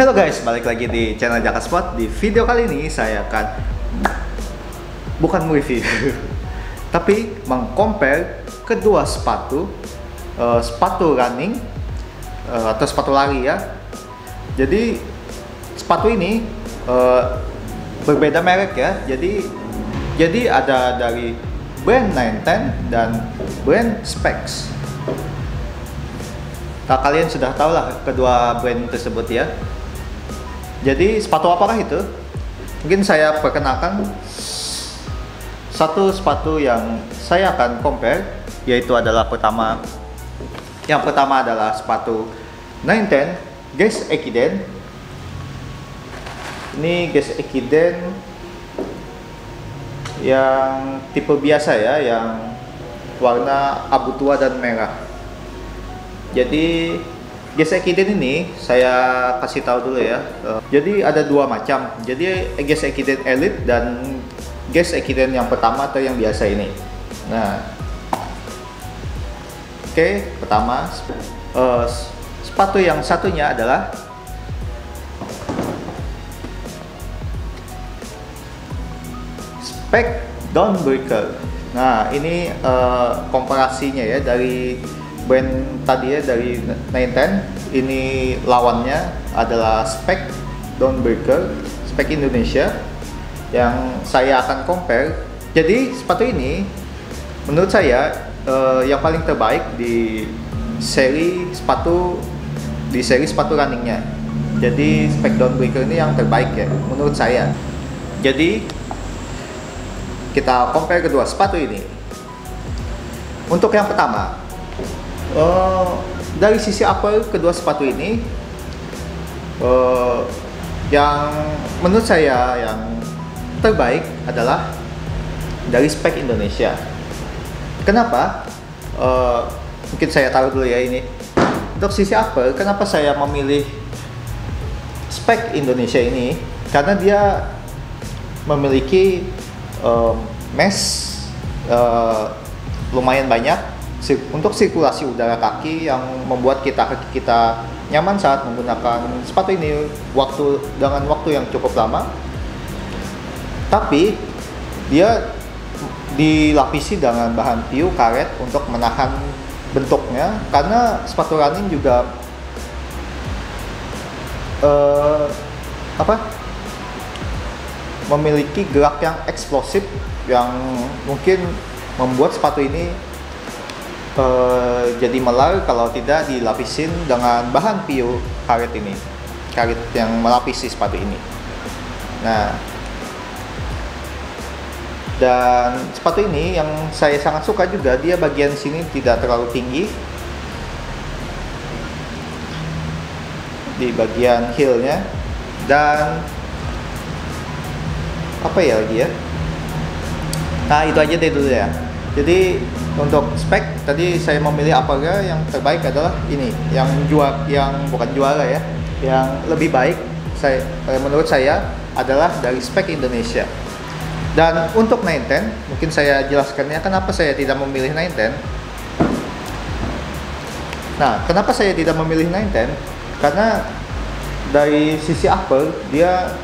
Halo guys, balik lagi di channel Jakaspot. Di video kali ini saya akan bukan mereview tapi mengcompare kedua sepatu sepatu running atau sepatu lari ya. Jadi sepatu ini berbeda merek ya. Jadi ada dari brand 910 dan brand Specs. Nah, kalian sudah tahu lah kedua brand tersebut ya. Jadi sepatu apakah itu? Mungkin saya perkenalkan satu sepatu yang saya akan compare, yaitu adalah yang pertama adalah sepatu 910 Guess Ekiden. Ini Guess Ekiden yang tipe biasa ya, yang warna abu tua dan merah. Jadi Guess Ekiden ini saya kasih tahu dulu ya. Jadi ada dua macam. Jadi Guess Ekiden Elite dan Guess Ekiden yang pertama atau yang biasa ini. Nah, oke, pertama sepatu yang satunya adalah Spec Dawnbreaker. Nah, ini komparasinya ya dari brand tadi ya, dari 910. Ini lawannya adalah Spec Dawnbreaker, Spec Indonesia, yang saya akan compare. Jadi sepatu ini menurut saya yang paling terbaik di seri sepatu runningnya. Jadi Spec Dawnbreaker ini yang terbaik ya menurut saya. Jadi kita compare kedua sepatu ini. Untuk yang pertama, dari sisi upper kedua sepatu ini, yang menurut saya yang terbaik adalah dari Spec Indonesia. Kenapa? Mungkin saya taruh dulu ya ini. Untuk sisi upper, kenapa saya memilih Spec Indonesia ini? Karena dia memiliki mesh lumayan banyak untuk sirkulasi udara kaki, yang membuat kaki kita nyaman saat menggunakan sepatu ini dengan waktu yang cukup lama. Tapi dia dilapisi dengan bahan PU karet untuk menahan bentuknya, karena sepatu running juga memiliki gerak yang eksplosif yang mungkin membuat sepatu ini jadi melar kalau tidak dilapisin dengan bahan PU karet ini, karet yang melapisi sepatu ini. Nah, dan sepatu ini yang saya sangat suka juga, dia bagian sini tidak terlalu tinggi di bagian heelnya, dan apa ya lagi ya. Nah, itu aja deh dulu ya. Jadi untuk spek tadi saya memilih apakah yang terbaik adalah ini, yang bukan juara ya, yang lebih baik menurut saya adalah dari Spec Indonesia. Dan untuk 910 mungkin saya jelaskannya kenapa saya tidak memilih 910. Nah, kenapa saya tidak memilih 910? Karena dari sisi upper dia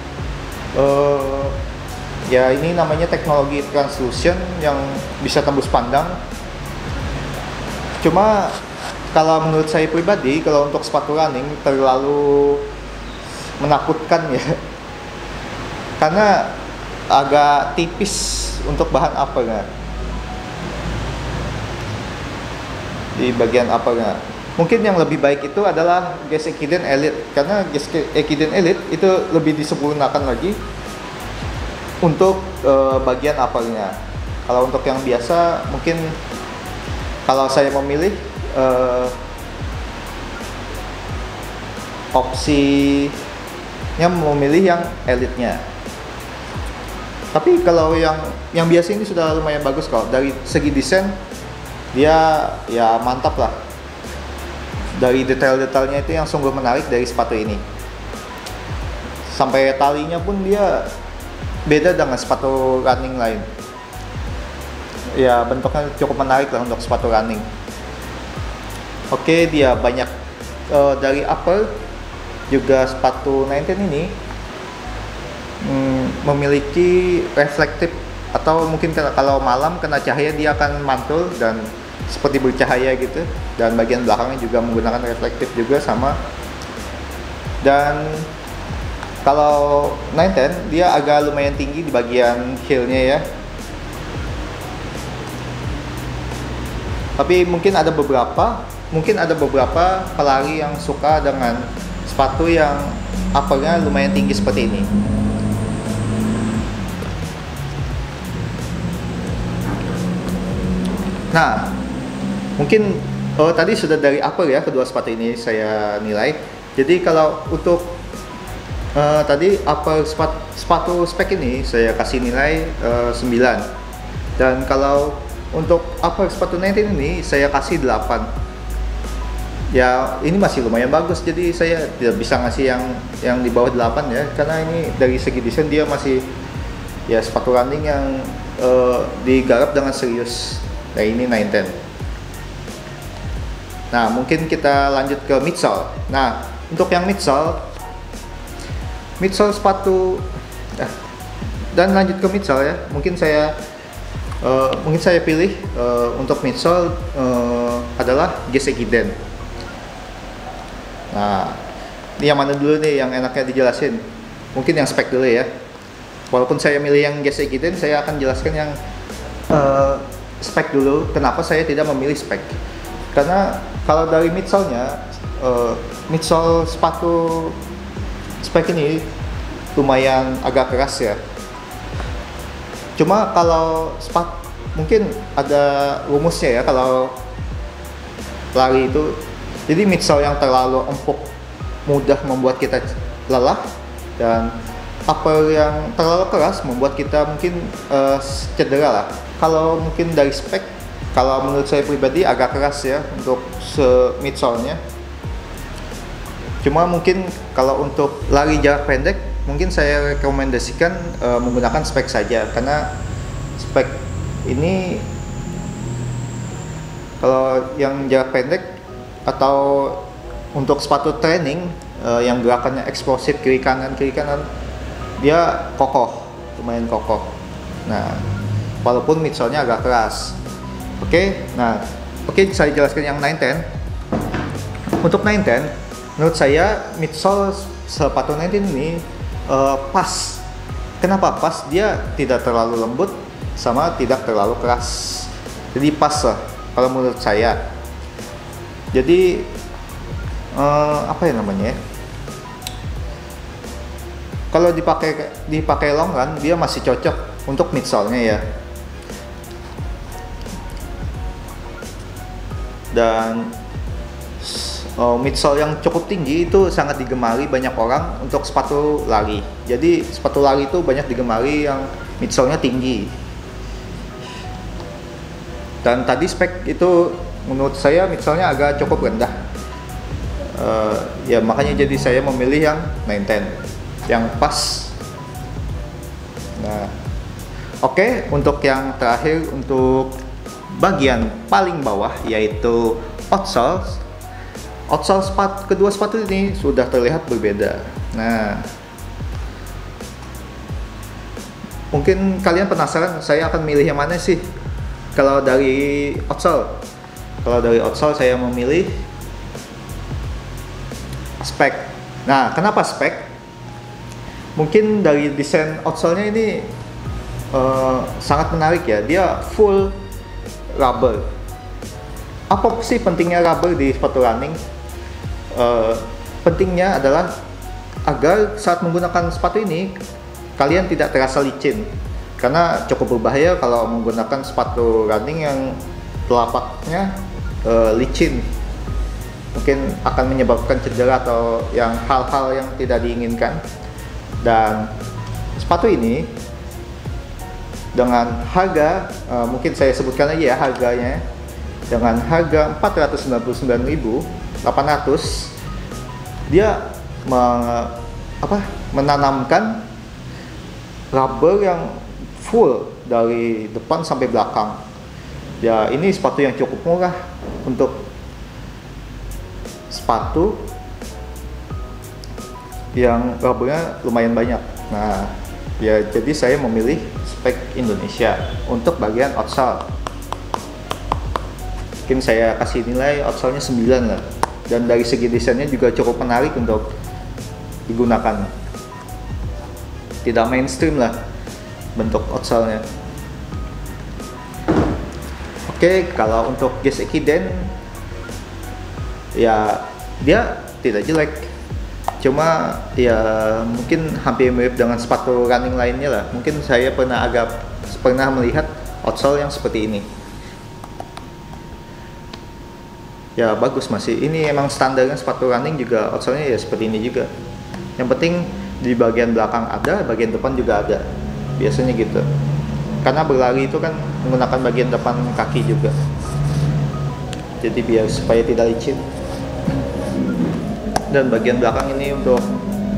ya ini namanya teknologi translucent yang bisa tembus pandang. Cuma kalau menurut saya pribadi, kalau untuk sepatu running terlalu menakutkan ya, karena agak tipis untuk bahan uppernya, di bagian uppernya. Mungkin yang lebih baik itu adalah Guess Ekiden Elite, karena Guess Ekiden Elite itu lebih disempurnakan lagi untuk bagian uppernya. Kalau untuk yang biasa, mungkin kalau saya memilih opsinya memilih yang elite-nya. Tapi kalau yang biasa ini sudah lumayan bagus kok. Dari segi desain dia ya mantap lah. Dari detail-detailnya itu yang sungguh menarik dari sepatu ini. Sampai talinya pun dia beda dengan sepatu running lain. Ya, bentuknya cukup menarik lah untuk sepatu running. Oke, dia banyak dari upper juga sepatu 19 ini memiliki reflektif, atau mungkin kalau malam kena cahaya dia akan mantul dan seperti bercahaya gitu, dan bagian belakangnya juga menggunakan reflektif juga sama. Dan kalau 910 dia agak lumayan tinggi di bagian heelnya ya, tapi mungkin ada beberapa pelari yang suka dengan sepatu yang uppernya lumayan tinggi seperti ini. Nah, mungkin tadi sudah dari upper ya, kedua sepatu ini saya nilai. Jadi kalau untuk tadi upper sepatu spek ini saya kasih nilai 9. Dan kalau untuk upper sepatu 19 ini saya kasih 8. Ya, ini masih lumayan bagus, jadi saya tidak bisa ngasih yang di bawah 8 ya, karena ini dari segi desain dia masih ya sepatu running yang digarap dengan serius. Nah, ini 910. Nah, mungkin kita lanjut ke midsole. Nah, untuk yang midsole sepatu dan lanjut ke midsole ya, mungkin saya pilih untuk midsole adalah Gesegiden. Nah, ini yang mana dulu nih yang enaknya dijelasin? Mungkin yang spek dulu ya. Walaupun saya milih yang Gesegiden, saya akan jelaskan yang spek dulu. Kenapa saya tidak memilih spek? Karena kalau dari midsole-nya, midsole sepatu spek ini lumayan agak keras ya. Cuma kalau sepatu mungkin ada rumusnya ya kalau lari itu. Jadi midsole yang terlalu empuk mudah membuat kita lelah, dan upper yang terlalu keras membuat kita mungkin cedera lah. Kalau mungkin dari spek, kalau menurut saya pribadi agak keras ya untuk midsole-nya. Cuma mungkin kalau untuk lari jarak pendek, mungkin saya rekomendasikan menggunakan spek saja, karena spek ini kalau yang jarak pendek atau untuk sepatu training yang gerakannya eksplosif kiri kanan dia kokoh, lumayan kokoh. Nah, walaupun midsole-nya agak keras. Oke, saya jelaskan yang 910. Untuk 910, menurut saya midsole sepatu 910 ini pas. Kenapa pas? Dia tidak terlalu lembut sama tidak terlalu keras. Jadi pas lah kalau menurut saya. Jadi apa ya namanya? Kalau dipakai long run dia masih cocok untuk midsole-nya ya. Dan midsole yang cukup tinggi itu sangat digemari banyak orang untuk sepatu lari. Jadi sepatu lari itu banyak digemari yang midsole-nya tinggi. Dan tadi spek itu menurut saya midsole-nya agak cukup rendah. Ya makanya jadi saya memilih yang 910 yang pas. Nah, oke, untuk yang terakhir, untuk bagian paling bawah yaitu outsole kedua sepatu ini sudah terlihat berbeda. Nah, mungkin kalian penasaran saya akan milih yang mana sih kalau dari outsole. Kalau dari outsole saya memilih spek. Nah, kenapa spek? Mungkin dari desain outsole-nya ini sangat menarik ya. Dia full rubber. Apa sih pentingnya rubber di sepatu running? Pentingnya adalah agar saat menggunakan sepatu ini kalian tidak terasa licin, karena cukup berbahaya kalau menggunakan sepatu running yang telapaknya licin. Mungkin akan menyebabkan cedera atau hal-hal yang tidak diinginkan. Dan sepatu ini dengan harga, mungkin saya sebutkan aja ya harganya, dengan harga 499.800, dia menanamkan rubber yang full dari depan sampai belakang. Ya, ini sepatu yang cukup murah untuk sepatu yang rubbernya lumayan banyak. Nah, ya jadi saya memilih spek Indonesia untuk bagian outsole. Mungkin saya kasih nilai outsole-nya 9 lah. Dan dari segi desainnya juga cukup menarik untuk digunakan. Tidak mainstream lah bentuk outsole-nya. Oke, kalau untuk Guess Ekiden ya dia tidak jelek, cuma ya mungkin hampir mirip dengan sepatu running lainnya lah. Mungkin saya pernah melihat outsole yang seperti ini. Ya bagus, masih ini emang standarnya sepatu running juga outsole-nya ya seperti ini juga. Yang penting di bagian belakang ada, bagian depan juga ada, biasanya gitu. Karena berlari itu kan menggunakan bagian depan kaki juga, jadi biar supaya tidak licin. Dan bagian belakang ini untuk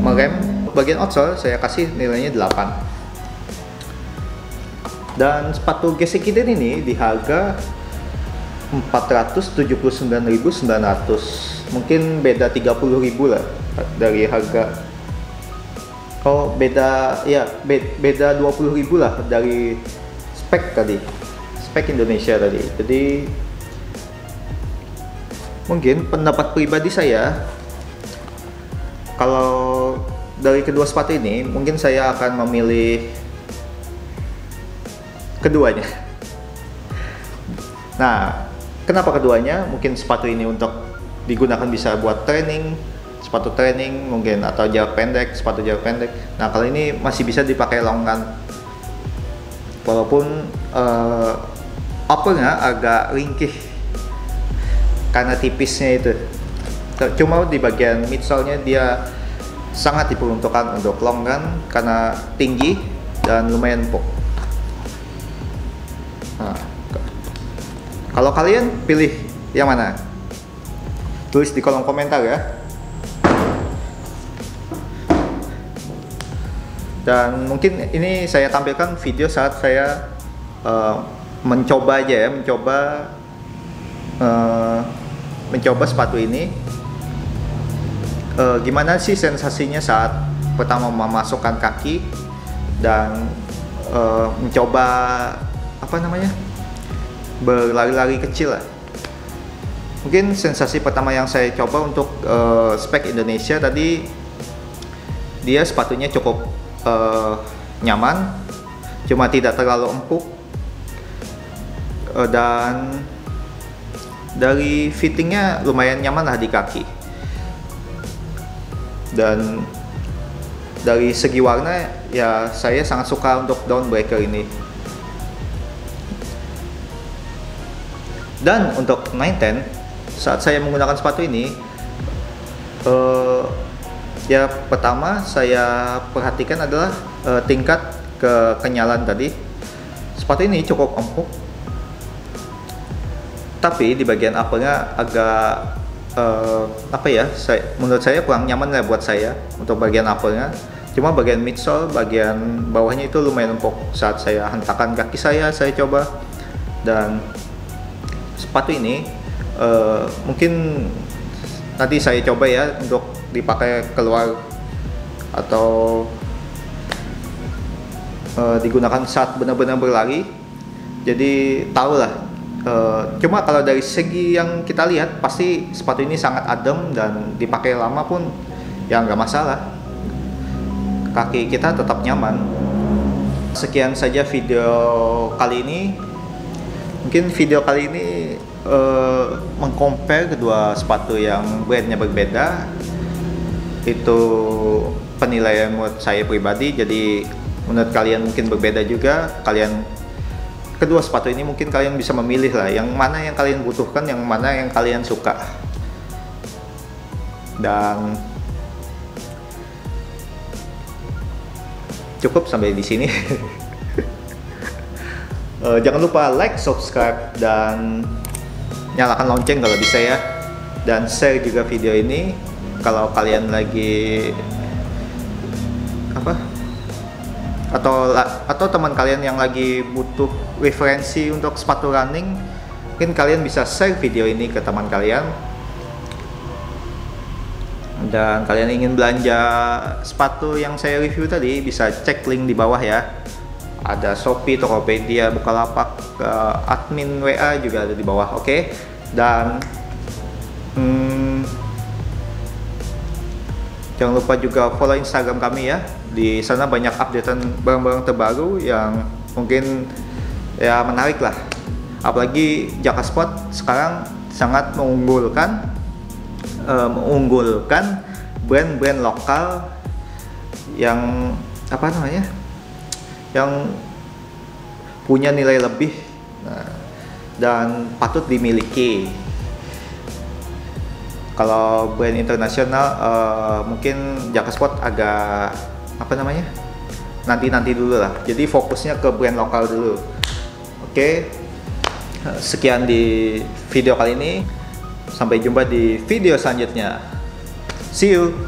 merem, bagian outsole saya kasih nilainya 8. Dan sepatu Guess Ekiden ini di harga 479.900, mungkin beda 30.000 lah dari harga. Oh beda ya, beda 20.000 lah dari spek tadi, spek Indonesia tadi. Jadi mungkin pendapat pribadi saya, kalau dari kedua sepatu ini mungkin saya akan memilih keduanya. Nah, kenapa keduanya? Mungkin sepatu ini untuk digunakan bisa buat training, sepatu training mungkin, atau jarak pendek, sepatu jarak pendek. Nah, kalau ini masih bisa dipakai long run. Walaupun uppernya agak ringkih karena tipisnya itu. Cuma di bagian midsole-nya dia sangat diperuntukkan untuk long run karena tinggi dan lumayan empuk. Nah, kalau kalian pilih yang mana? Tulis di kolom komentar ya. Dan mungkin ini saya tampilkan video saat saya mencoba aja ya, mencoba sepatu ini. Gimana sih sensasinya saat pertama memasukkan kaki dan mencoba berlari-lari kecil lah. Mungkin sensasi pertama yang saya coba untuk spek Indonesia tadi, dia sepatunya cukup nyaman, cuma tidak terlalu empuk, dan dari fittingnya lumayan nyaman lah di kaki. Dan dari segi warna ya saya sangat suka untuk Dawnbreaker ini. Dan untuk 910 saat saya menggunakan sepatu ini, ya pertama saya perhatikan adalah tingkat kekenyalan tadi. Sepatu ini cukup empuk, tapi di bagian uppernya agak menurut saya kurang nyaman lah buat saya untuk bagian uppernya. Cuma bagian midsole, bagian bawahnya itu lumayan empuk. Saat saya hentakan kaki saya coba, dan sepatu ini mungkin nanti saya coba ya untuk dipakai keluar atau digunakan saat benar-benar berlari. Jadi tahu lah. Cuma kalau dari segi yang kita lihat, pasti sepatu ini sangat adem dan dipakai lama pun ya nggak masalah. Kaki kita tetap nyaman. Sekian saja video kali ini. Mungkin video kali ini mengcompare kedua sepatu yang brandnya berbeda. Itu penilaian menurut saya pribadi, jadi menurut kalian mungkin berbeda juga. Kedua sepatu ini mungkin kalian bisa memilih lah yang mana yang kalian butuhkan, yang mana yang kalian suka. Dan cukup sampai di sini. Jangan lupa like, subscribe, dan nyalakan lonceng kalau bisa ya. Dan share juga video ini kalau kalian lagi atau teman kalian yang lagi butuh referensi untuk sepatu running, mungkin kalian bisa share video ini ke teman kalian. Dan kalian ingin belanja sepatu yang saya review tadi, bisa cek link di bawah ya. Ada Shopee, Tokopedia, Bukalapak, admin WA juga ada di bawah. Oke. Dan jangan lupa juga follow Instagram kami ya. Di sana banyak updatean barang-barang terbaru yang mungkin ya menarik lah. Apalagi Jakasport sekarang sangat mengunggulkan brand-brand lokal yang apa namanya, yang punya nilai lebih, dan patut dimiliki. Kalau brand internasional mungkin Jakasport agak apa namanya, nanti dulu lah. Jadi fokusnya ke brand lokal dulu. Oke, sekian di video kali ini. Sampai jumpa di video selanjutnya. See you.